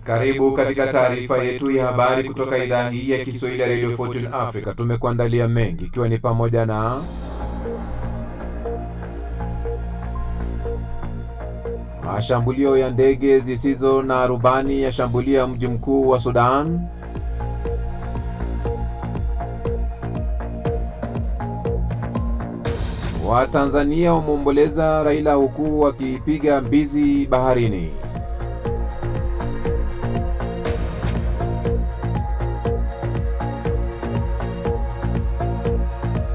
Karibu katika taarifa yetu ya habari kutoka idhaa hii ya Kiswahili ya Radio Fortune Africa. Tumekuandalia mengi, ikiwa ni pamoja na mashambulio ya ndege zisizo na rubani yashambulia mji mkuu wa Sudan, Watanzania wameomboleza Raila huku wakipiga mbizi baharini,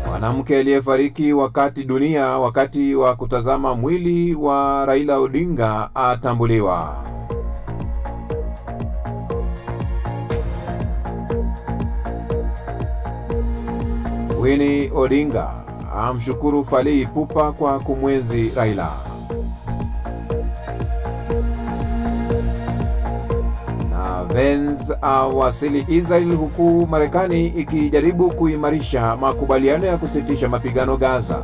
mwanamke aliyefariki wakati wa kutazama mwili wa Raila Odinga atambuliwa. Winnie Odinga amshukuru Fally Ipupa kwa kumwenzi Raila. Na Vance awasili Israel huku Marekani ikijaribu kuimarisha makubaliano ya kusitisha mapigano Gaza.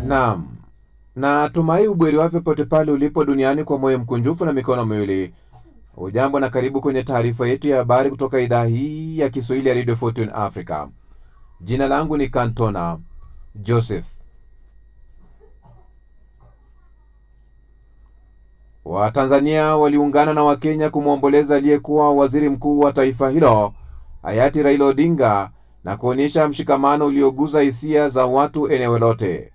Naam, na tumai ubweri wape pote pale ulipo duniani kwa moyo mkunjufu na mikono miwili. Ujambo na karibu kwenye taarifa yetu ya habari kutoka idhaa hii ya Kiswahili ya Radio Fortune Africa. Jina langu ni Kantona Joseph. Watanzania waliungana na Wakenya kumwomboleza aliyekuwa waziri mkuu wa taifa hilo hayati Raila Odinga na kuonyesha mshikamano ulioguza hisia za watu eneo lote.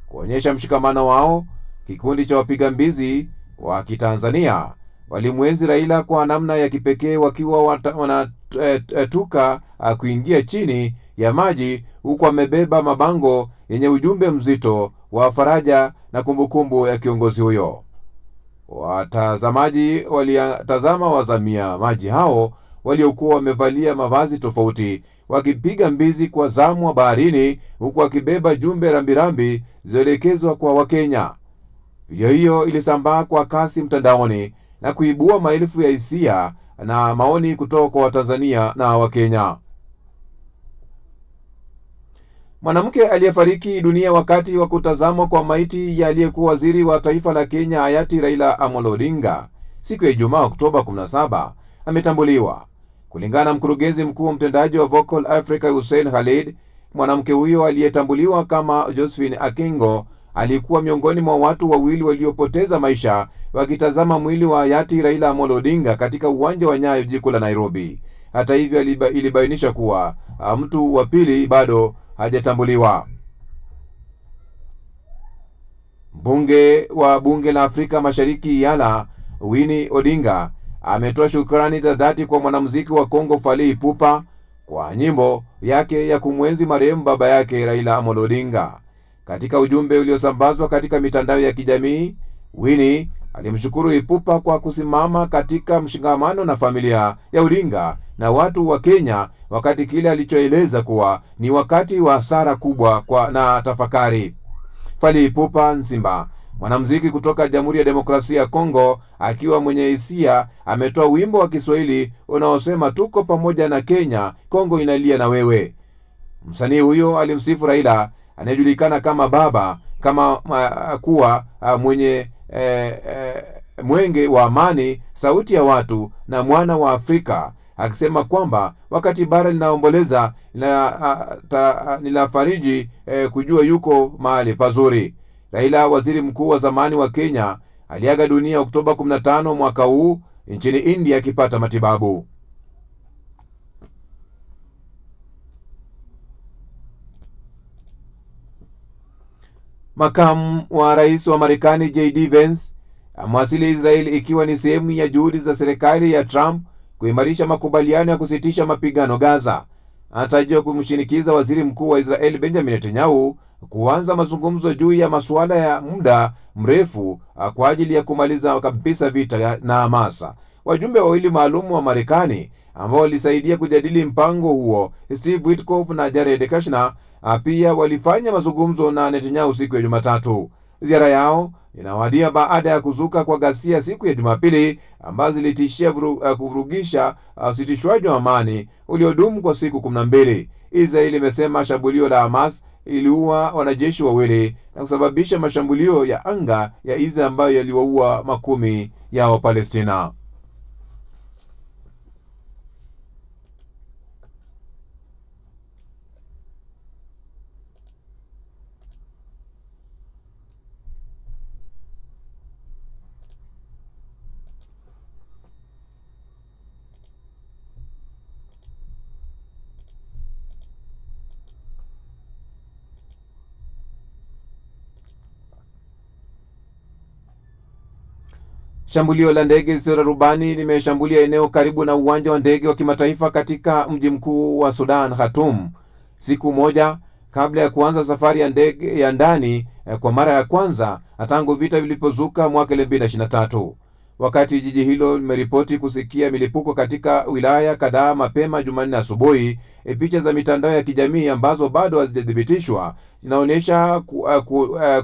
Kuonyesha mshikamano wao, kikundi cha wapiga mbizi wa Kitanzania walimwenzi Raila kwa namna ya kipekee, wakiwa wanatuka kuingia chini ya maji huku wamebeba mabango yenye ujumbe mzito wa faraja na kumbukumbu ya kiongozi huyo. Watazamaji waliatazama wazamia maji hao waliokuwa wamevalia mavazi tofauti wakipiga mbizi kwa zamu wa baharini huku wakibeba jumbe rambirambi zielekezwa kwa Wakenya. Video hiyo ilisambaa kwa kasi mtandaoni na kuibua maelfu ya hisia na maoni kutoka kwa Watanzania na Wakenya. Mwanamke aliyefariki dunia wakati wa kutazama kwa maiti ya aliyekuwa waziri wa taifa la Kenya hayati Raila Amolo Odinga siku ya Ijumaa Oktoba 17 ametambuliwa. Kulingana na mkurugenzi mkuu mtendaji wa Vocal Africa Hussein Khalid, mwanamke huyo aliyetambuliwa kama Josephine Akingo alikuwa miongoni mwa watu wawili waliopoteza maisha wakitazama mwili wa hayati Raila Amolo Odinga katika uwanja wa Nyayo, jiji la Nairobi. Hata hivyo, ilibainisha kuwa mtu wa pili bado hajatambuliwa. Mbunge wa bunge la Afrika Mashariki Yala, Winnie Odinga, ametoa shukrani za dhati kwa mwanamuziki wa Kongo Fally Ipupa kwa nyimbo yake ya kumwenzi marehemu baba yake Raila Amolo Odinga. Katika ujumbe uliosambazwa katika mitandao ya kijamii, Winnie alimshukuru Ipupa kwa kusimama katika mshikamano na familia ya Odinga na watu wa Kenya wakati kile alichoeleza kuwa ni wakati wa hasara kubwa na tafakari. Fally Ipupa Nsimba, mwanamuziki kutoka Jamhuri ya Demokrasia ya Kongo, akiwa mwenye hisia, ametoa wimbo wa Kiswahili unaosema tuko pamoja na Kenya, Kongo inalia na wewe. Msanii huyo alimsifu Raila anayejulikana kama baba kama kuwa mwenye mwenge wa amani, sauti ya watu na mwana wa Afrika, akisema kwamba wakati bara linaomboleza ninafariji kujua yuko mahali pazuri. Raila, waziri mkuu wa zamani wa Kenya, aliaga dunia Oktoba 15 mwaka huu nchini India akipata matibabu. Makamu wa rais wa Marekani J.D. Vance amewasili Israel ikiwa ni sehemu ya juhudi za serikali ya Trump kuimarisha makubaliano ya kusitisha mapigano Gaza. anatarajiwa kumshinikiza waziri mkuu wa Israeli Benjamin Netanyahu kuanza mazungumzo juu ya masuala ya muda mrefu kwa ajili ya kumaliza kabisa vita na Hamas. Wajumbe wawili maalum wa Marekani ambao walisaidia kujadili mpango huo, Steve Witkoff na Jared Kushner, pia walifanya mazungumzo na Netanyahu siku ya Jumatatu. Ziara yao inawadia baada ya kuzuka kwa ghasia siku ya Jumapili ambazo zilitishia kuvurugisha usitishwaji wa amani uliodumu kwa siku 12. Israeli imesema shambulio la Hamas iliua wanajeshi wawili na kusababisha mashambulio ya anga ya Israeli ambayo yaliwaua makumi ya Wapalestina. Shambulio la ndege zisizo na rubani limeshambulia eneo karibu na uwanja wa ndege wa kimataifa katika mji mkuu wa Sudan, Khartoum, siku moja kabla ya kuanza safari ya ndege ya ndani kwa mara ya kwanza tangu vita vilipozuka mwaka 2023. Wakati jiji hilo limeripoti kusikia milipuko katika wilaya kadhaa mapema Jumanne asubuhi, picha za mitandao ya kijamii ambazo bado hazijathibitishwa zinaonyesha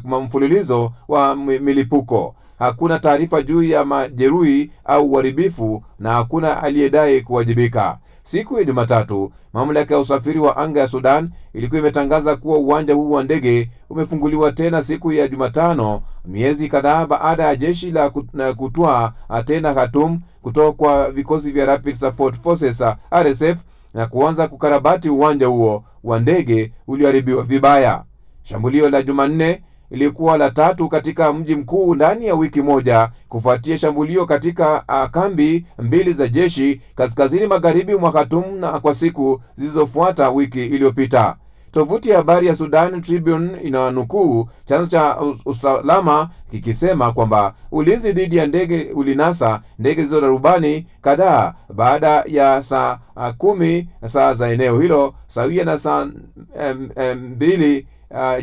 mfululizo wa milipuko. Hakuna taarifa juu ya majeruhi au uharibifu na hakuna aliyedai kuwajibika. Siku ya Jumatatu, mamlaka ya usafiri wa anga ya Sudan ilikuwa imetangaza kuwa uwanja huu wa ndege umefunguliwa tena siku ya Jumatano, miezi kadhaa baada ya jeshi la kutwaa tena Khartoum kutoka kwa vikosi vya Rapid Support Forces RSF na kuanza kukarabati uwanja huo wa ndege ulioharibiwa vibaya. Shambulio la Jumanne ilikuwa la tatu katika mji mkuu ndani ya wiki moja kufuatia shambulio katika kambi mbili za jeshi kaskazini magharibi mwa Khartoum na kwa siku zilizofuata wiki iliyopita. Tovuti ya habari ya Sudan Tribune inanukuu chanzo cha usalama kikisema kwamba ulinzi dhidi ya ndege ulinasa ndege zisizo na rubani kadhaa baada ya saa 10 saa za eneo hilo sawia na saa 2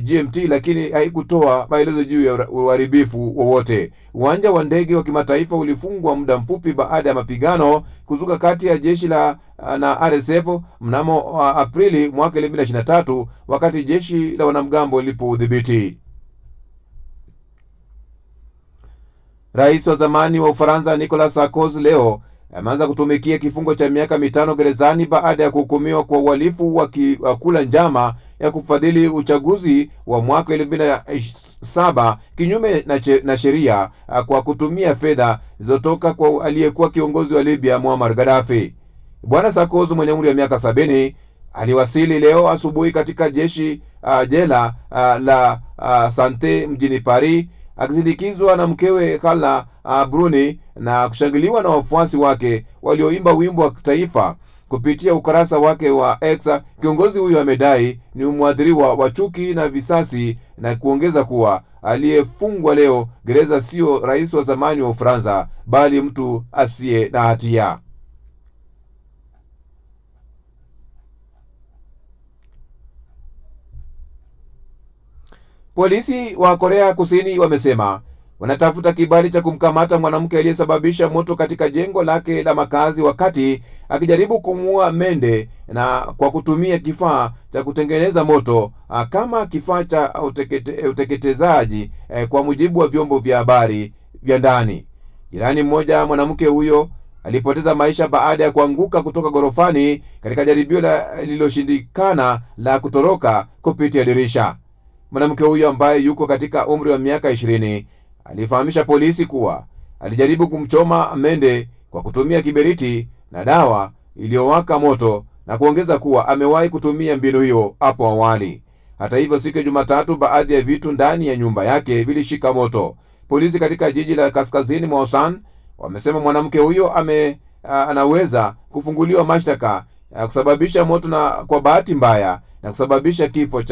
GMT, lakini haikutoa maelezo juu ya uharibifu wowote. Uwanja wa ndege wa kimataifa ulifungwa muda mfupi baada ya mapigano kuzuka kati ya jeshi na RSF mnamo Aprili mwaka 2023 wakati jeshi la wanamgambo lilipodhibiti. Rais wa zamani wa Ufaransa Nicolas Sarkozy leo ameanza kutumikia kifungo cha miaka 5 gerezani baada ya kuhukumiwa kwa uhalifu wa kula njama ya kufadhili uchaguzi wa mwaka 2007 kinyume na sheria kwa kutumia fedha zilizotoka kwa aliyekuwa kiongozi wa Libya Muammar Gaddafi. Bwana Sarkozy mwenye umri wa miaka 70 aliwasili leo asubuhi katika jela la Sante mjini Paris akisindikizwa na mkewe Carla Bruni na kushangiliwa na wafuasi wake walioimba wimbo wa taifa. Kupitia ukurasa wake wa X, kiongozi huyo amedai ni mwadhiriwa wa chuki na visasi na kuongeza kuwa aliyefungwa leo gereza sio rais wa zamani wa Ufaransa bali mtu asiye na hatia. Polisi wa Korea Kusini wamesema wanatafuta kibali cha kumkamata mwanamke aliyesababisha moto katika jengo lake la makazi wakati akijaribu kumuua mende na kwa kutumia kifaa cha kutengeneza moto kama kifaa cha uteketezaji, kwa mujibu wa vyombo vya habari vya ndani. Jirani mmoja mwanamke huyo alipoteza maisha baada ya kuanguka kutoka gorofani katika jaribio lililoshindikana la kutoroka kupitia dirisha. Mwanamke huyo ambaye yuko katika umri wa miaka 20 alifahamisha polisi kuwa alijaribu kumchoma mende kwa kutumia kiberiti na dawa iliyowaka moto na kuongeza kuwa amewahi kutumia mbinu hiyo hapo awali. Hata hivyo, siku ya Jumatatu baadhi ya vitu ndani ya nyumba yake vilishika moto. Polisi katika jiji la kaskazini mwa Osan wamesema mwanamke huyo anaweza kufunguliwa mashtaka ya kusababisha moto na kwa bahati mbaya na kusababisha kifo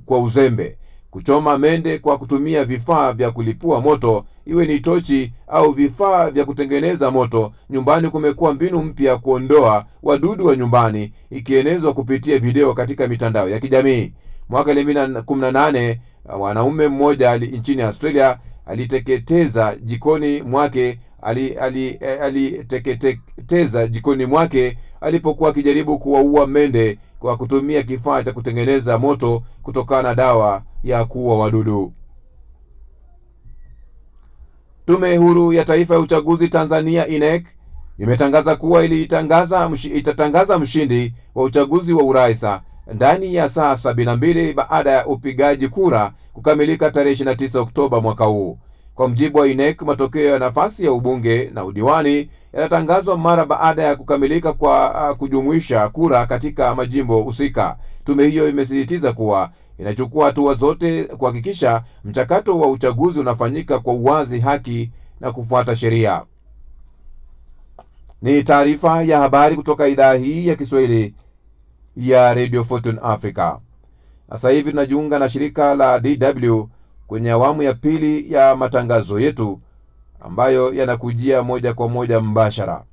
kwa uzembe. kuchoma mende kwa kutumia vifaa vya kulipua moto, iwe ni tochi au vifaa vya kutengeneza moto nyumbani, kumekuwa mbinu mpya kuondoa wadudu wa nyumbani, ikienezwa kupitia video katika mitandao ya kijamii. Mwaka 2018 mwanaume mmoja nchini Australia aliteketeza jikoni mwake alipokuwa akijaribu kuwaua mende kwa kutumia kifaa cha kutengeneza moto kutokana na dawa ya kuua wadudu. Tume Huru ya Taifa ya Uchaguzi Tanzania INEC imetangaza kuwa itatangaza mshindi wa uchaguzi wa urais ndani ya saa 72 baada ya upigaji kura kukamilika tarehe 29 Oktoba mwaka huu. Kwa mjibu wa INEC, matokeo ya nafasi ya ubunge na udiwani yanatangazwa mara baada ya kukamilika kwa kujumuisha kura katika majimbo husika. Tume hiyo imesisitiza kuwa inachukua hatua zote kuhakikisha mchakato wa uchaguzi unafanyika kwa uwazi, haki na kufuata sheria. Ni taarifa ya habari kutoka idhaa hii ya Kiswahili ya Radio Fortune Africa. Sasa hivi tunajiunga na shirika la DW kwenye awamu ya pili ya matangazo yetu ambayo yanakujia moja kwa moja mbashara.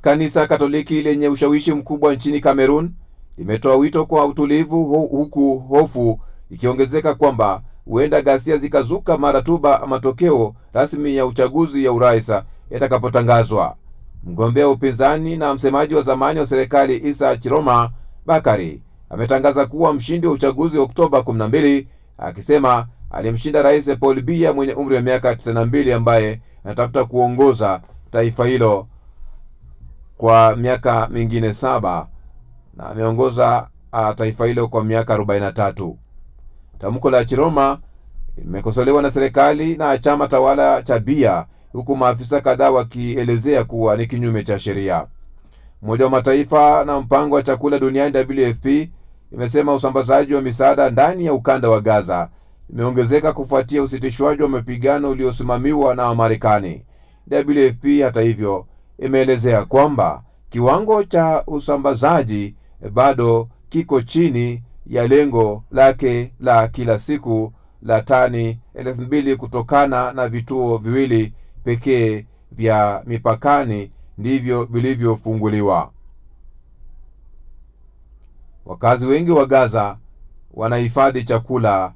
Kanisa Katoliki lenye ushawishi mkubwa nchini Cameroon limetoa wito kwa utulivu, huku hofu ikiongezeka kwamba huenda ghasia zikazuka mara tu matokeo rasmi ya uchaguzi ya urais yatakapotangazwa. Mgombea upinzani na msemaji wa zamani wa serikali Issa Chiroma Bakari ametangaza kuwa mshindi wa uchaguzi wa Oktoba 12, akisema alimshinda Rais Paul Biya mwenye umri wa miaka 92 ambaye anatafuta kuongoza taifa hilo kwa miaka mingine 7 na ameongoza taifa hilo kwa miaka 43. Tamko la Chiroma limekosolewa na serikali na chama tawala cha Biya, huku maafisa kadhaa wakielezea kuwa ni kinyume cha sheria. Umoja wa Mataifa na mpango wa chakula duniani WFP imesema usambazaji wa misaada ndani ya ukanda wa Gaza imeongezeka kufuatia usitishwaji wa mapigano uliosimamiwa na Marekani. WFP hata hivyo imeelezea kwamba kiwango cha usambazaji bado kiko chini ya lengo lake la kila siku la tani 2,000 kutokana na vituo viwili pekee vya mipakani ndivyo vilivyofunguliwa. Wakazi wengi wa Gaza wanahifadhi chakula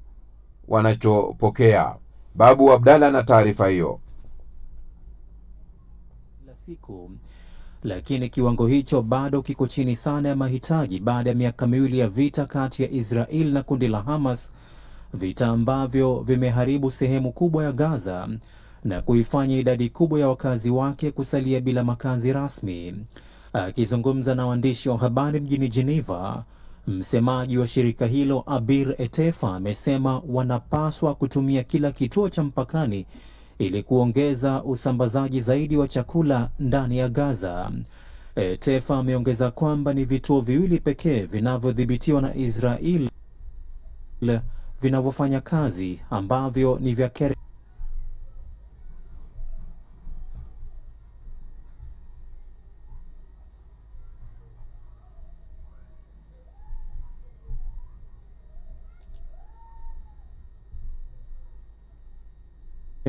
wanachopokea. Babu Abdalla na taarifa hiyo. Lakini kiwango hicho bado kiko chini sana ya mahitaji baada ya miaka miwili ya vita kati ya Israel na kundi la Hamas, vita ambavyo vimeharibu sehemu kubwa ya Gaza na kuifanya idadi kubwa ya wakazi wake kusalia bila makazi rasmi. Akizungumza na waandishi wa habari mjini Geneva, msemaji wa shirika hilo Abir Etefa amesema wanapaswa kutumia kila kituo cha mpakani ili kuongeza usambazaji zaidi wa chakula ndani ya Gaza. Etefa ameongeza kwamba ni vituo viwili pekee vinavyodhibitiwa na Israel vinavyofanya kazi, ambavyo ni vya Kerem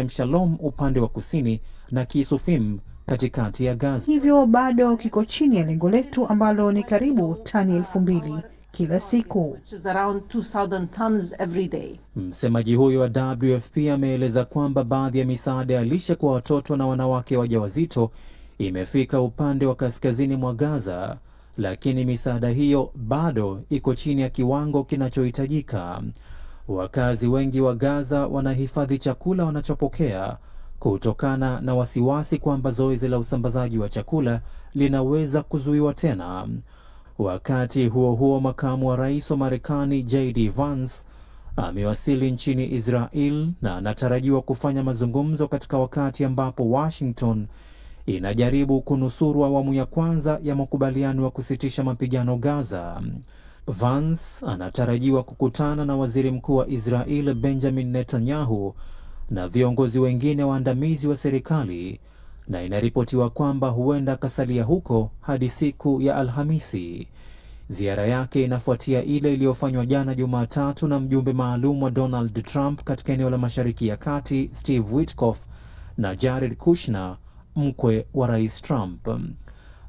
Shalom upande wa kusini na Kisufim katikati ya Gaza. Hivyo bado kiko chini ya lengo letu ambalo ni karibu tani 2,000 kila siku. Msemaji huyo wa WFP ameeleza kwamba baadhi ya misaada ya lishe kwa watoto na wanawake wajawazito imefika upande wa kaskazini mwa Gaza, lakini misaada hiyo bado iko chini ya kiwango kinachohitajika. Wakazi wengi wa Gaza wanahifadhi chakula wanachopokea kutokana na wasiwasi kwamba zoezi la usambazaji wa chakula linaweza kuzuiwa tena. Wakati huo huo, makamu wa rais wa Marekani JD Vance amewasili nchini Israel na anatarajiwa kufanya mazungumzo katika wakati ambapo Washington inajaribu kunusuru awamu ya kwanza ya makubaliano ya kusitisha mapigano Gaza. Vance anatarajiwa kukutana na waziri mkuu wa Israel Benjamin Netanyahu na viongozi wengine waandamizi wa serikali na inaripotiwa kwamba huenda akasalia huko hadi siku ya Alhamisi. Ziara yake inafuatia ile iliyofanywa jana Jumatatu na mjumbe maalum wa Donald Trump katika eneo la Mashariki ya Kati, Steve Witkoff, na Jared Kushner, mkwe wa Rais Trump.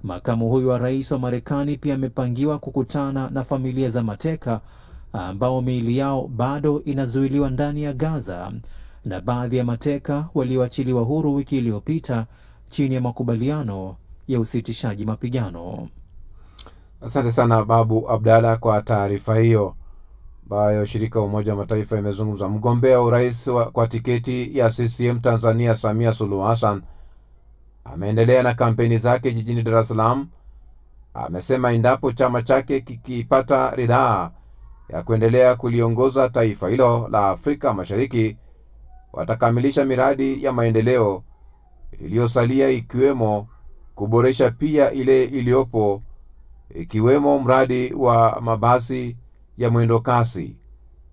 Makamu huyu wa rais wa Marekani pia amepangiwa kukutana na familia za mateka ambao miili yao bado inazuiliwa ndani ya Gaza, na baadhi ya mateka walioachiliwa huru wiki iliyopita chini ya makubaliano ya usitishaji mapigano. Asante sana Babu Abdalla kwa taarifa hiyo ambayo shirika Umoja wa Mataifa imezungumza. Mgombea urais kwa tiketi ya CCM Tanzania Samia Suluhu Hassan ameendelea na kampeni zake jijini Dar es Salaam. Amesema endapo chama chake kikipata ridhaa ya kuendelea kuliongoza taifa hilo la Afrika Mashariki, watakamilisha miradi ya maendeleo iliyosalia, ikiwemo kuboresha pia ile iliyopo, ikiwemo mradi wa mabasi ya mwendo kasi.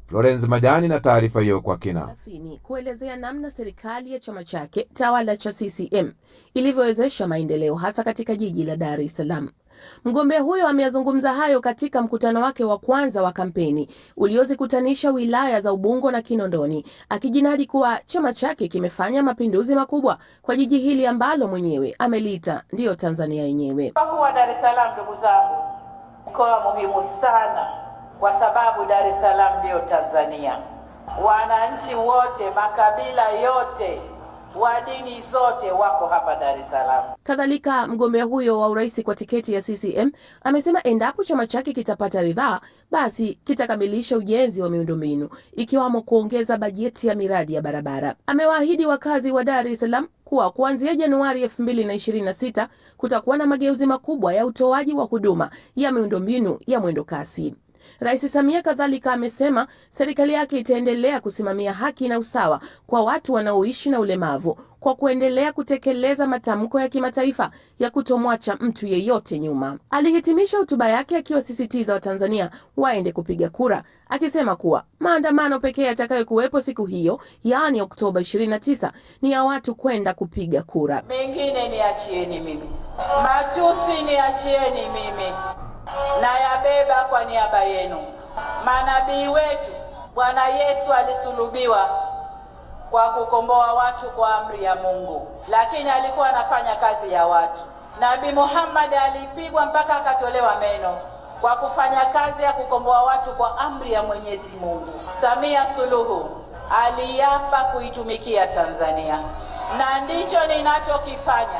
Florence Majani na taarifa hiyo kwa kina. Kuelezea namna serikali ya chama chake tawala cha CCM ilivyowezesha maendeleo hasa katika jiji la Dar es Salaam. Mgombea huyo ameyazungumza hayo katika mkutano wake wa kwanza wa kampeni uliozikutanisha wilaya za Ubungo na Kinondoni, akijinadi kuwa chama chake kimefanya mapinduzi makubwa kwa jiji hili ambalo mwenyewe ameliita ndiyo Tanzania yenyewe. Mkoa wa Dar es Salaam, ndugu zangu, mkoa muhimu sana kwa sababu Dar es Salaam ndiyo Tanzania. Wananchi wote, makabila yote, wa dini zote wako hapa Dar es Salaam. Kadhalika, mgombea huyo wa urais kwa tiketi ya CCM amesema endapo chama chake kitapata ridhaa, basi kitakamilisha ujenzi wa miundombinu, ikiwamo kuongeza bajeti ya miradi ya barabara. Amewaahidi wakazi wa Dar es Salaam kuwa kuanzia Januari 2026 kutakuwa na mageuzi makubwa ya utoaji wa huduma ya miundombinu ya mwendo kasi. Rais Samia kadhalika amesema serikali yake itaendelea kusimamia haki na usawa kwa watu wanaoishi na ulemavu kwa kuendelea kutekeleza matamko ya kimataifa ya kutomwacha mtu yeyote nyuma. Alihitimisha hotuba yake akiwasisitiza Watanzania waende kupiga kura, akisema kuwa maandamano pekee yatakayokuwepo siku hiyo, yaani Oktoba 29, ni ya watu kwenda kupiga kura. Mengine niachieni mimi, matusi niachieni mimi, na yabeba kwa niaba yenu. Manabii wetu, Bwana Yesu alisulubiwa kwa kukomboa watu kwa amri ya Mungu, lakini alikuwa anafanya kazi ya watu. Nabii Muhammad alipigwa mpaka akatolewa meno kwa kufanya kazi ya kukomboa watu kwa amri ya Mwenyezi Mungu. Samia Suluhu aliapa kuitumikia Tanzania, na ndicho ninachokifanya.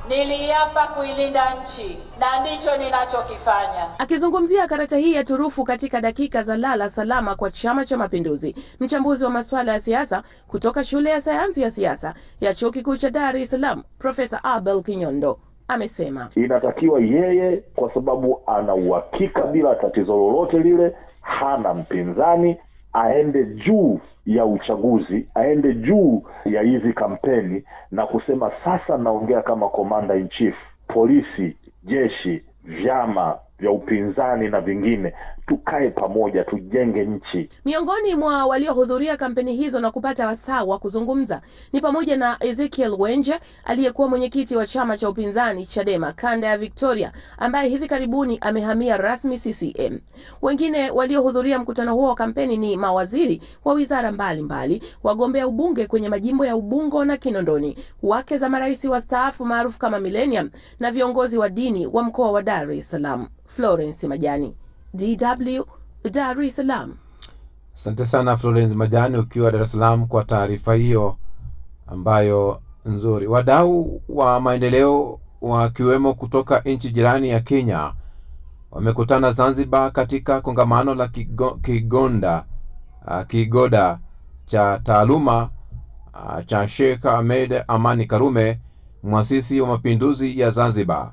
Niliapa kuilinda nchi na ndicho ninachokifanya. Akizungumzia karata hii ya turufu katika dakika za lala salama kwa Chama cha Mapinduzi, mchambuzi wa masuala ya siasa kutoka shule ya sayansi ya siasa ya Chuo Kikuu cha Dar es Salaam, Profesa Abel Kinyondo amesema inatakiwa yeye, kwa sababu ana uhakika bila tatizo lolote lile, hana mpinzani, aende juu ya uchaguzi, aende juu ya hizi kampeni na kusema sasa naongea kama commander in chief, polisi, jeshi, vyama vya upinzani na vingine, tukae pamoja tujenge nchi. Miongoni mwa waliohudhuria kampeni hizo na kupata wasaa wa kuzungumza ni pamoja na Ezekiel Wenje aliyekuwa mwenyekiti wa chama cha upinzani Chadema kanda ya Victoria, ambaye hivi karibuni amehamia rasmi CCM. Wengine waliohudhuria mkutano huo wa kampeni ni mawaziri wa wizara mbalimbali, wagombea ubunge kwenye majimbo ya Ubungo na Kinondoni, wake za marais wastaafu maarufu kama Millennium, na viongozi wa dini wa mkoa wa Dar es Salaam. Florence Majani, DW, Dar es Salaam. Asante sana Florence Majani ukiwa Dar es Salaam kwa taarifa hiyo ambayo nzuri. Wadau wa maendeleo wakiwemo kutoka nchi jirani ya Kenya wamekutana Zanzibar katika kongamano la kigoda cha taaluma cha Sheikh Ahmed Amani Karume, mwasisi wa mapinduzi ya Zanzibar.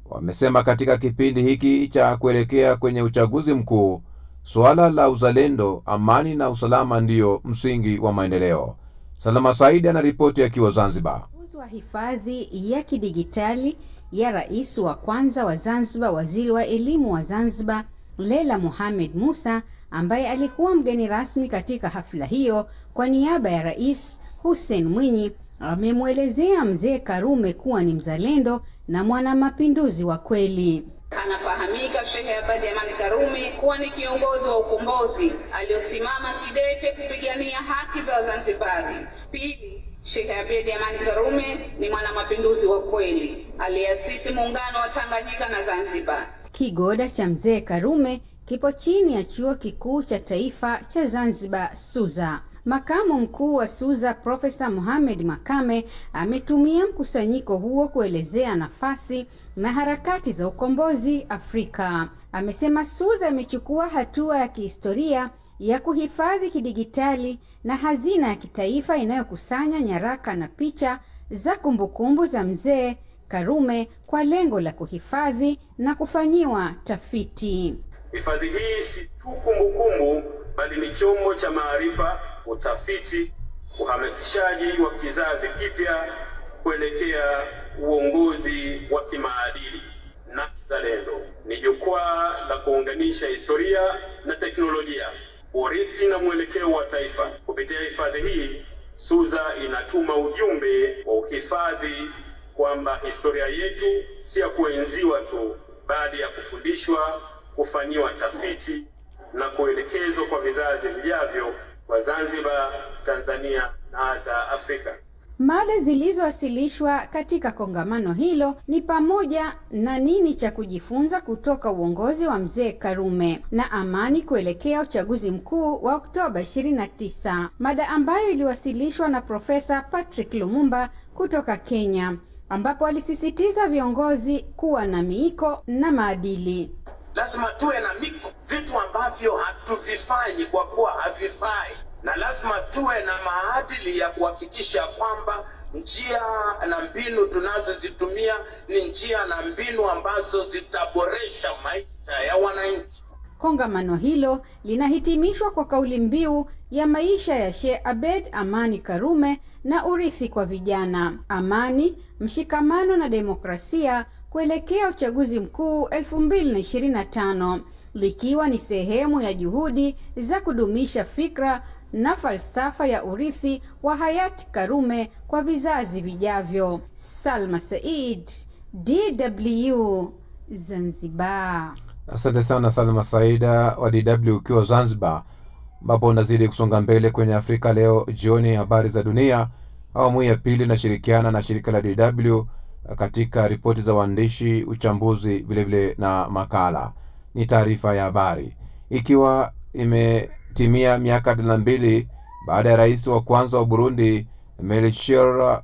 Wamesema katika kipindi hiki cha kuelekea kwenye uchaguzi mkuu, suala la uzalendo, amani na usalama ndiyo msingi wa maendeleo. Salama Saidi anaripoti akiwa Zanzibar. Wa hifadhi ya kidigitali ya rais wa kwanza wa Zanzibar, waziri wa elimu wa Zanzibar Leila Mohamed Musa, ambaye alikuwa mgeni rasmi katika hafla hiyo kwa niaba ya Rais Hussein Mwinyi, amemwelezea Mzee Karume kuwa ni mzalendo na mwanamapinduzi wa kweli. Anafahamika Sheikh Abeid Amani Karume kuwa ni kiongozi wa ukombozi aliyosimama kidete kupigania haki za Wazanzibari. Pili, Sheikh Abeid Amani Karume ni mwanamapinduzi wa kweli aliyeasisi muungano wa Tanganyika na Zanzibar. Kigoda cha Mzee Karume kipo chini ya Chuo Kikuu cha Taifa cha Zanzibar SUZA. Makamu mkuu wa SUZA Profesa Mohamed Makame ametumia mkusanyiko huo kuelezea nafasi na harakati za ukombozi Afrika. Amesema SUZA imechukua hatua ya kihistoria ya kuhifadhi kidigitali na hazina ya kitaifa inayokusanya nyaraka na picha za kumbukumbu za Mzee Karume kwa lengo la kuhifadhi na kufanyiwa tafiti. Hifadhi hii si tu kumbukumbu bali ni chombo cha maarifa, utafiti, uhamasishaji wa kizazi kipya kuelekea uongozi wa kimaadili na kizalendo. Ni jukwaa la kuunganisha historia na teknolojia, urithi na mwelekeo wa taifa. Kupitia hifadhi hii, SUZA inatuma ujumbe wa uhifadhi kwamba historia yetu si ya kuenziwa tu, bali ya kufundishwa, kufanyiwa tafiti na kuelekezwa kwa vizazi vijavyo wa Zanzibar, Tanzania na hata Afrika. Mada zilizowasilishwa katika kongamano hilo ni pamoja na nini cha kujifunza kutoka uongozi wa Mzee Karume na amani kuelekea uchaguzi mkuu wa Oktoba 29, mada ambayo iliwasilishwa na Profesa Patrick Lumumba kutoka Kenya, ambapo alisisitiza viongozi kuwa na miiko na maadili. Lazima tuwe na miko, vitu ambavyo hatuvifanyi kwa kuwa havifai, na lazima tuwe na maadili ya kuhakikisha kwamba njia na mbinu tunazozitumia ni njia na mbinu ambazo zitaboresha maisha ya wananchi. Kongamano hilo linahitimishwa kwa kauli mbiu ya maisha ya Sheikh Abeid Amani Karume na urithi kwa vijana: amani, mshikamano na demokrasia kuelekea uchaguzi mkuu 2025, likiwa ni sehemu ya juhudi za kudumisha fikra na falsafa ya urithi wa hayati Karume kwa vizazi vijavyo. Salma Said, DW, Zanzibar. Asante sana Salma Saida wa DW ukiwa Zanzibar, ambapo unazidi kusonga mbele kwenye Afrika Leo jioni. Habari za dunia awamu ya pili inashirikiana na shirika la DW katika ripoti za waandishi, uchambuzi, vilevile na makala. Ni taarifa ya habari ikiwa imetimia miaka 2 baada ya rais wa kwanza wa Burundi Melchior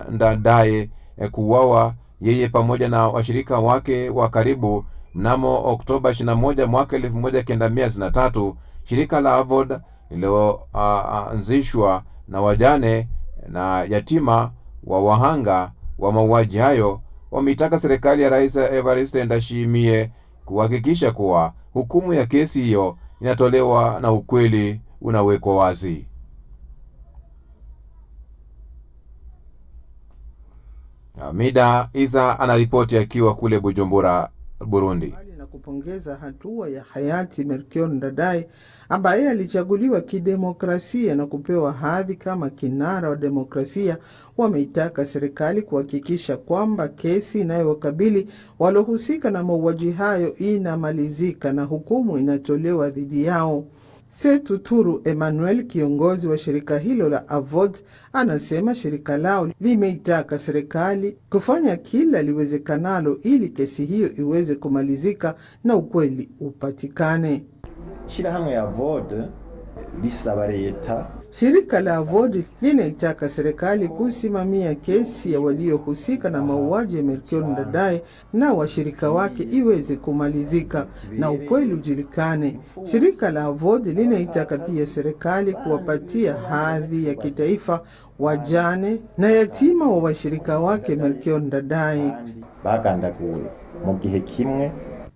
Ndadaye kuuawa, yeye pamoja na washirika wake wa karibu mnamo Oktoba 21 mwaka 1993. Shirika la AVOD lililoanzishwa na wajane na yatima wa wahanga wa mauaji hayo wameitaka serikali ya Rais Evariste Ndayishimiye kuhakikisha kuwa hukumu ya kesi hiyo inatolewa na ukweli unawekwa wazi. Amida Isa anaripoti akiwa kule Bujumbura, Burundi. Na kupongeza hatua ya hayati Melchior Ndadaye ambaye alichaguliwa kidemokrasia na kupewa hadhi kama kinara wa demokrasia, wameitaka serikali kuhakikisha kwamba kesi inayowakabili walohusika na mauaji hayo inamalizika na hukumu inatolewa dhidi yao. Setu Turu Emmanuel, kiongozi wa shirika hilo la AVOD, anasema shirika lao limeitaka serikali kufanya kila liwezekanalo ili kesi hiyo iweze kumalizika na ukweli upatikane. Shirahamwe ya AVOD lisaba leta. Shirika la AVOD linaitaka serikali kusimamia kesi ya waliohusika na mauaji ya Melchior Ndadaye na washirika wake iweze kumalizika na ukweli ujulikane. Shirika la AVOD linaitaka pia serikali kuwapatia hadhi ya kitaifa wajane na yatima wa washirika wake Melchior Ndadaye. Bagandaguwe mu gihe kimwe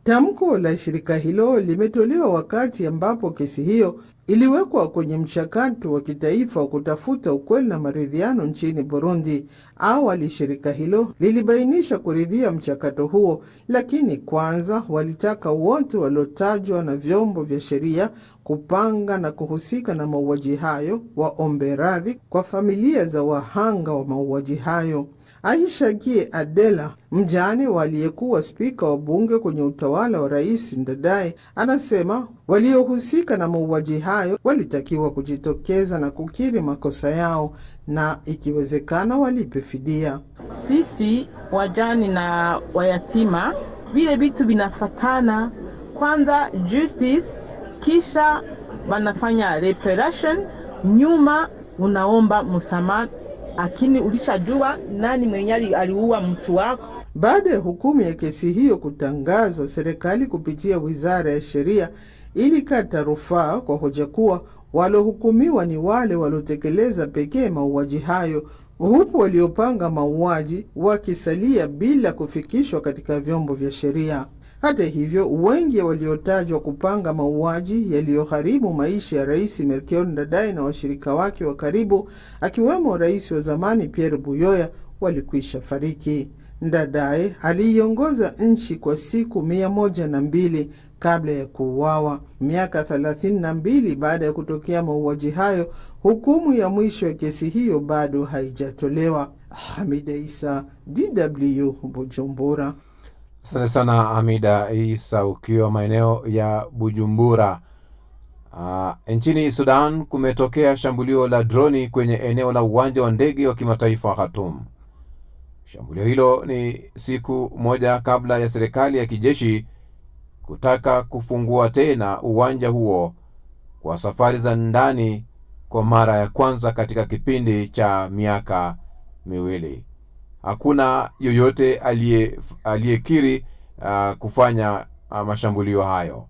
Tamko la shirika hilo limetolewa wakati ambapo kesi hiyo iliwekwa kwenye mchakato wa kitaifa wa kutafuta ukweli na maridhiano nchini Burundi. Awali shirika hilo lilibainisha kuridhia mchakato huo, lakini kwanza walitaka wote waliotajwa na vyombo vya sheria kupanga na kuhusika na mauaji hayo waombe radhi kwa familia za wahanga wa mauaji hayo. Aisha Gie Adela, mjane wa aliyekuwa spika wa bunge kwenye utawala wa Rais Ndadaye, anasema waliohusika na mauaji hayo walitakiwa kujitokeza na kukiri makosa yao na ikiwezekana walipe fidia. Sisi wajani na wayatima, vile vitu vinafatana. Kwanza justice, kisha wanafanya reparation, nyuma unaomba msamaha, lakini ulishajua nani mwenye aliua mtu wako. Baada ya hukumu ya kesi hiyo kutangazwa, serikali kupitia Wizara ya Sheria ilikata rufaa kwa hoja kuwa waliohukumiwa ni wale waliotekeleza pekee mauaji hayo, huku waliopanga mauaji wakisalia bila kufikishwa katika vyombo vya sheria. Hata hivyo, wengi waliotajwa kupanga mauaji yaliyoharibu maisha ya Rais Melchior Ndadaye na washirika wake wa karibu, akiwemo rais wa zamani Pierre Buyoya, walikwisha fariki. Ndadaye aliiongoza nchi kwa siku 102 kabla ya kuuawa. Miaka 32 baada ya kutokea mauaji hayo, hukumu ya mwisho ya kesi hiyo bado haijatolewa. Hamida Isa, DW, Bujumbura. Asante sana Hamida Isa ukiwa maeneo ya Bujumbura. Nchini Sudan kumetokea shambulio la droni kwenye eneo la uwanja wa ndege wa kimataifa Khartoum. Shambulio hilo ni siku moja kabla ya serikali ya kijeshi kutaka kufungua tena uwanja huo kwa safari za ndani kwa mara ya kwanza katika kipindi cha miaka miwili. Hakuna yoyote aliyekiri kufanya mashambulio hayo.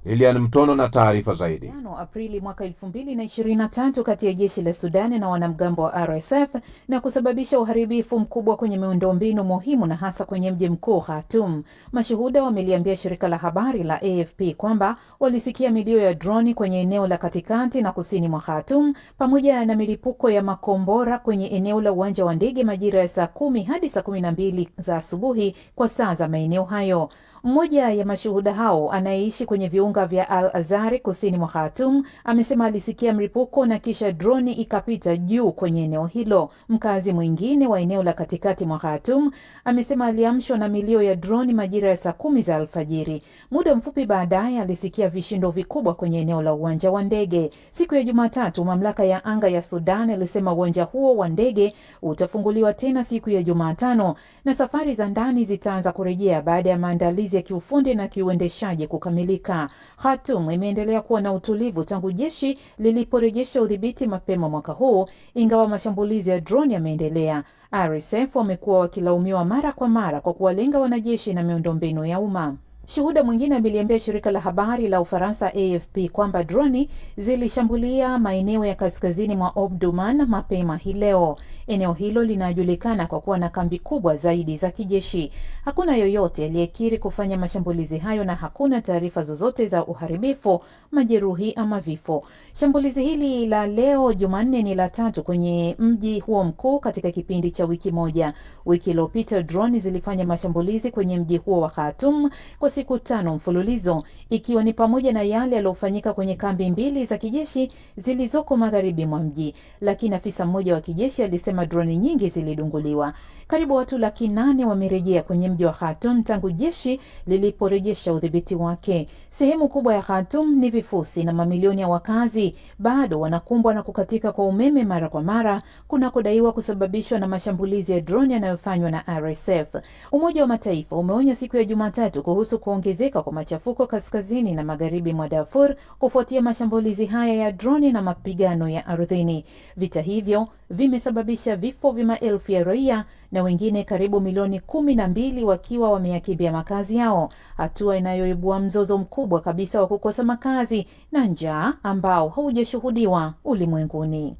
Lilian Mtono na taarifa zaidi. Aprili mwaka 2023 kati ya jeshi la Sudani na wanamgambo wa RSF na kusababisha uharibifu mkubwa kwenye miundombinu muhimu na hasa kwenye mji mkuu Khartoum. Mashuhuda wameliambia shirika la habari la AFP kwamba walisikia milio ya droni kwenye eneo la katikati na kusini mwa Khartoum pamoja na milipuko ya makombora kwenye eneo la uwanja wa ndege majira ya saa 10 hadi saa 12 za asubuhi kwa saa za maeneo hayo. Mmoja ya mashuhuda hao anayeishi kwenye viunga vya Al-Azari kusini mwa Khartoum amesema alisikia mlipuko na kisha droni ikapita juu kwenye eneo hilo. Mkazi mwingine wa eneo la katikati mwa Khartoum amesema aliamshwa na milio ya droni majira ya saa 10 za alfajiri. Muda mfupi baadaye alisikia vishindo vikubwa kwenye eneo la uwanja wa ndege. Siku ya Jumatatu, mamlaka ya anga ya Sudan ilisema uwanja huo wa ndege utafunguliwa tena siku ya Jumatano na safari za ndani zitaanza kurejea baada ya maandalizi ya kiufundi na kiuendeshaji kukamilika. Khartoum imeendelea kuwa na utulivu tangu jeshi liliporejesha udhibiti mapema mwaka huu, ingawa mashambulizi ya drone yameendelea. RSF wamekuwa wakilaumiwa mara kwa mara kwa kuwalenga wanajeshi na miundombinu ya umma. Shuhuda mwingine ameliambia shirika la habari la Ufaransa AFP kwamba droni zilishambulia maeneo ya kaskazini mwa Omdurman mapema hii leo. Eneo hilo linajulikana kwa kuwa na kambi kubwa zaidi za kijeshi. Hakuna yoyote aliyekiri kufanya mashambulizi hayo na hakuna taarifa zozote za uharibifu, majeruhi ama vifo. Shambulizi hili la leo Jumanne ni la 3 kwenye mji huo mkuu katika kipindi cha wiki moja. Wiki iliyopita droni zilifanya mashambulizi kwenye mji huo wa Khartoum kwa siku 5 mfululizo, ikiwa ni pamoja na yale yaliyofanyika kwenye kambi 2 za kijeshi zilizoko magharibi mwa mji. Lakini afisa mmoja wa kijeshi alisema droni nyingi zilidunguliwa. Karibu watu 800,000 wamerejea kwenye mji wa Khartoum tangu jeshi liliporejesha udhibiti wake. Sehemu kubwa ya Khartoum ni vifusi na mamilioni ya wakazi bado wanakumbwa na kukatika kwa umeme mara kwa mara kunakodaiwa kusababishwa na mashambulizi ya drone yanayofanywa na RSF. Umoja wa Mataifa umeonya siku ya Jumatatu kuhusu kuongezeka kwa machafuko kaskazini na magharibi mwa Darfur kufuatia mashambulizi haya ya drone na mapigano ya ardhini. Vita hivyo vimesababisha vifo vya maelfu ya raia na wengine karibu milioni 12 wakiwa wameyakimbia makazi yao, hatua inayoibua mzozo mkubwa kabisa wa kukosa makazi na njaa ambao haujashuhudiwa ulimwenguni.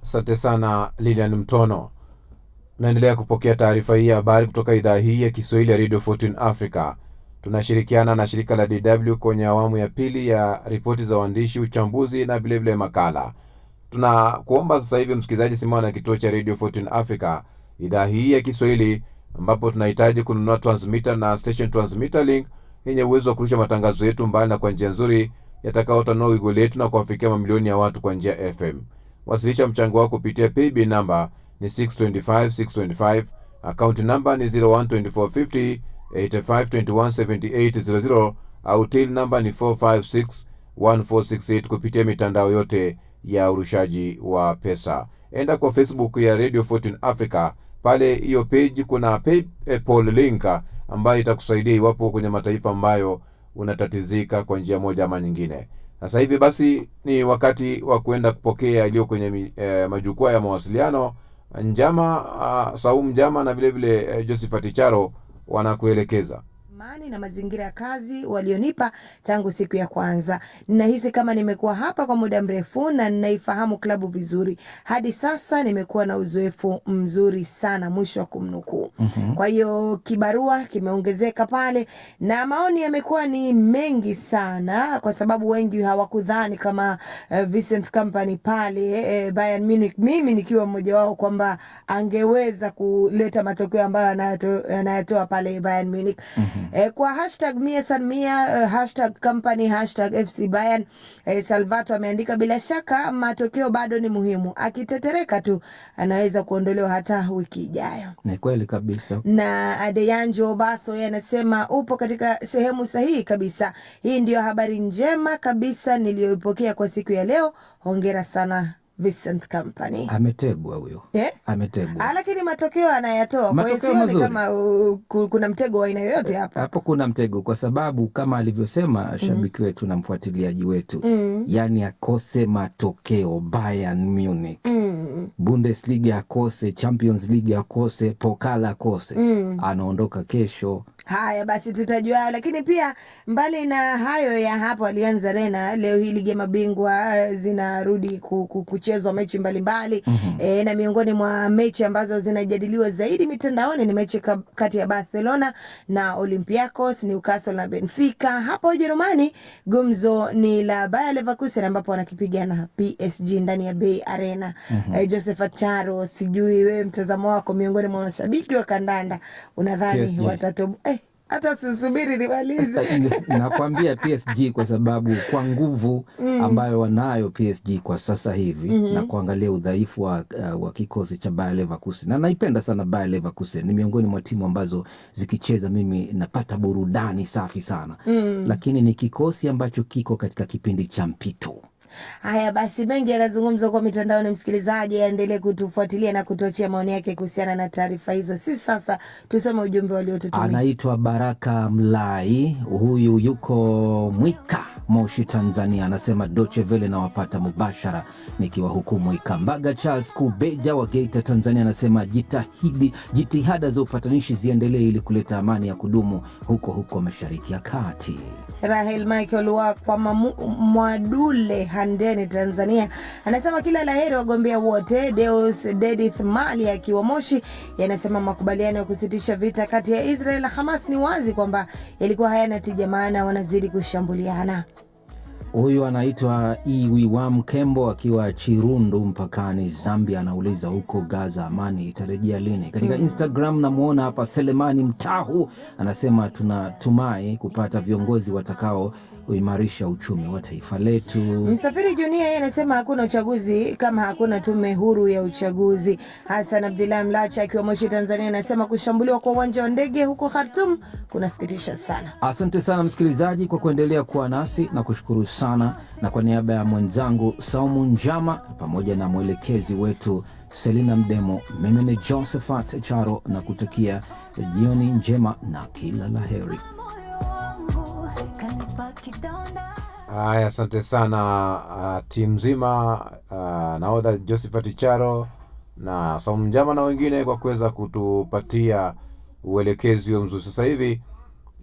Asante sana Lilian Mtono. Unaendelea kupokea taarifa hii ya habari kutoka idhaa hii ya Kiswahili ya Radio Fortune Africa. Tunashirikiana na shirika la DW kwenye awamu ya pili ya ripoti za waandishi, uchambuzi na vile vile makala. Tunakuomba sasa hivi msikilizaji, simama na kituo cha Radio Fortune Africa, idhaa hii ya Kiswahili, ambapo tunahitaji kununua transmitter na station transmitter link yenye uwezo wa kurusha matangazo yetu mbali na kwa njia nzuri yatakayotanua wigo letu na kuwafikia mamilioni ya watu kwa njia FM. Wasilisha mchango wako kupitia paybill number ni 625625, account number ni 012450 85217800, au till number ni 4561468 kupitia mitandao yote ya urushaji wa pesa. Enda kwa Facebook ya Radio Fortune Africa, pale hiyo page kuna PayPal link ambayo itakusaidia iwapo kwenye mataifa ambayo unatatizika kwa njia moja ama nyingine. Sasa hivi basi ni wakati wa kwenda kupokea iliyo kwenye majukwaa ya mawasiliano. Saumu Njama na vile vile Josephat Charo wanakuelekeza amani na mazingira ya kazi walionipa tangu siku ya kwanza. Ninahisi kama nimekuwa hapa kwa muda mrefu na ninaifahamu klabu vizuri. Hadi sasa nimekuwa na uzoefu mzuri sana, mwisho wa kumnukuu. Kwa hiyo kibarua kimeongezeka pale na maoni yamekuwa ni mengi sana, kwa sababu wengi hawakudhani kama Vincent Kompany pale Bayern Munich, mimi nikiwa mmoja wao, kwamba angeweza kuleta matokeo ambayo anayatoa pale Bayern Munich. Kwa hashtag Mia San Mia, hashtag Kompany, hashtag FC Bayern, Salvato ameandika bila shaka matokeo bado ni muhimu. Akitetereka tu anaweza kuondolewa hata wiki ijayo. Ni kweli kabisa. Na Adeyanjo Baso yeye anasema upo katika sehemu sahihi kabisa. Hii ndio habari njema kabisa niliyoipokea kwa siku ya leo. Hongera sana Vincent Kompany. Ametegwa huyo. Ametegwa. Lakini matokeo anayatoa. Kwa hiyo sioni kama kuna mtego wa aina yoyote hapa. Hapo kuna mtego, kwa sababu kama alivyosema shabiki wetu na mfuatiliaji wetu, yani akose matokeo Bayern Munich, Bundesliga akose, Champions League akose, Pokal akose, anaondoka kesho. Haya basi tutajua. Lakini pia mbali na hayo ya hapo Allianz Arena, leo hii ligi ya mabingwa zinarudi kuchezwa mechi mbalimbali. Na miongoni mwa mechi ambazo zinajadiliwa zaidi mitandaoni ni mechi kati ya Barcelona na Olympiacos, Newcastle na Benfica. Hapo Ujerumani gumzo ni la Bayer Leverkusen ambapo wanakipiga na PSG ndani ya Bay Arena. Josephat Charo, sijui wewe mtazamo wako miongoni mwa mashabiki wa kandanda, unadhani watatoboa? Hata susubiri nimalize. Nakwambia PSG, kwa sababu kwa nguvu ambayo wanayo PSG kwa sasa hivi, na kuangalia udhaifu wa kikosi cha Bayer Leverkusen. Na naipenda sana Bayer Leverkusen, ni miongoni mwa timu ambazo zikicheza mimi napata burudani safi sana. Lakini ni kikosi ambacho kiko katika kipindi cha mpito. Haya basi, mengi yanazungumzwa kwa mitandao, ni msikilizaji aendelee kutufuatilia na kutochea maoni yake kuhusiana na taarifa hizo. Sisi sasa tusome ujumbe waliotutumia. Anaitwa Baraka Mlai, huyu yuko Mwika, Moshi, Tanzania. Anasema Deutsche Welle na wapata mubashara nikiwa huku Mwika. Mbaga Charles Kubeja wa Geita, Tanzania, anasema jitihada za upatanishi ziendelee ili kuleta amani ya kudumu huko Mashariki ya Kati. Rahel Michael wa kwa Mwadule, Handeni, Tanzania, anasema kila laheri wagombea wote. Deus Dedith Mali akiwa Moshi yanasema makubaliano ya kusitisha vita kati ya Israel na Hamas ni wazi kwamba yalikuwa hayana tija, maana wanazidi kushambuliana. Huyu anaitwa Iwiwa Mkembo akiwa Chirundu mpakani Zambia, anauliza huko Gaza amani itarejea lini? Katika Instagram namuona hapa Selemani Mtahu anasema tunatumai kupata viongozi watakao uimarisha uchumi wa taifa letu. Msafiri Junia yeye anasema hakuna uchaguzi kama hakuna tume huru ya uchaguzi. Hassan Abdullah Mlacha akiwa Moshi, Tanzania, anasema kushambuliwa kwa uwanja wa ndege huko Khartoum kunasikitisha sana. Asante sana msikilizaji kwa kuendelea kuwa nasi, na kushukuru sana, na kwa niaba ya mwenzangu Saumu Njama pamoja na mwelekezi wetu Selina Mdemo, mimi ni Josephat Charo na kutakia jioni njema na kila laheri. Haya, asante sana timu nzima, nahodha Josephat Charo na Saumu Njama na wengine kwa kuweza kutupatia uelekezi wa mzuri. Sasa hivi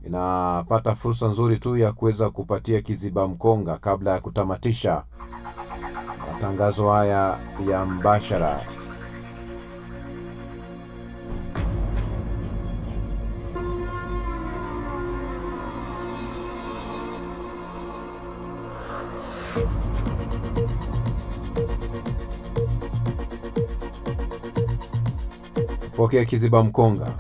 inapata fursa nzuri tu ya kuweza kupatia kiziba mkonga kabla ya kutamatisha matangazo haya ya mbashara. Pokea kiziba mkonga.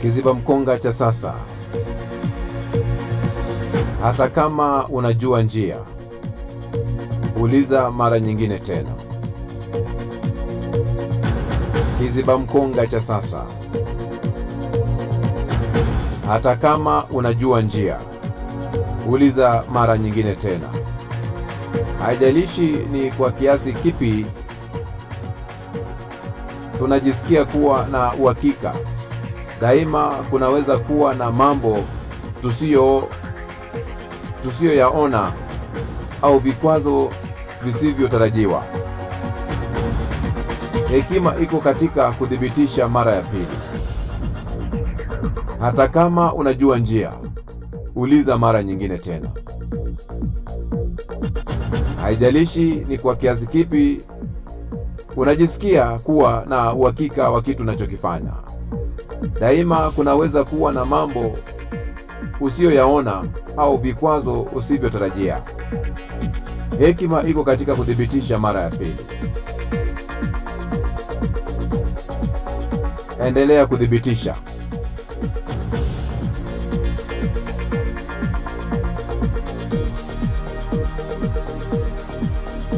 Kiziba mkonga cha sasa. Hata kama unajua njia, uliza mara nyingine tena. Kiziba mkonga cha sasa. Hata kama unajua njia, uliza mara nyingine tena. Haijalishi ni kwa kiasi kipi tunajisikia kuwa na uhakika, daima kunaweza kuwa na mambo tusiyoyaona au vikwazo visivyotarajiwa. Hekima iko katika kuthibitisha mara ya pili. Hata kama unajua njia, uliza mara nyingine tena. Haijalishi ni kwa kiasi kipi unajisikia kuwa na uhakika wa kitu unachokifanya, daima kunaweza kuwa na mambo usiyoyaona au vikwazo usivyotarajia. Hekima iko katika kuthibitisha mara ya pili. Endelea kuthibitisha.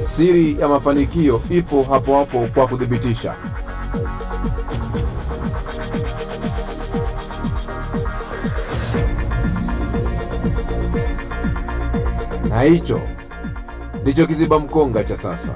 Siri ya mafanikio ipo hapo hapo kwa kuthibitisha. Na hicho ndicho kiziba mkonga cha sasa.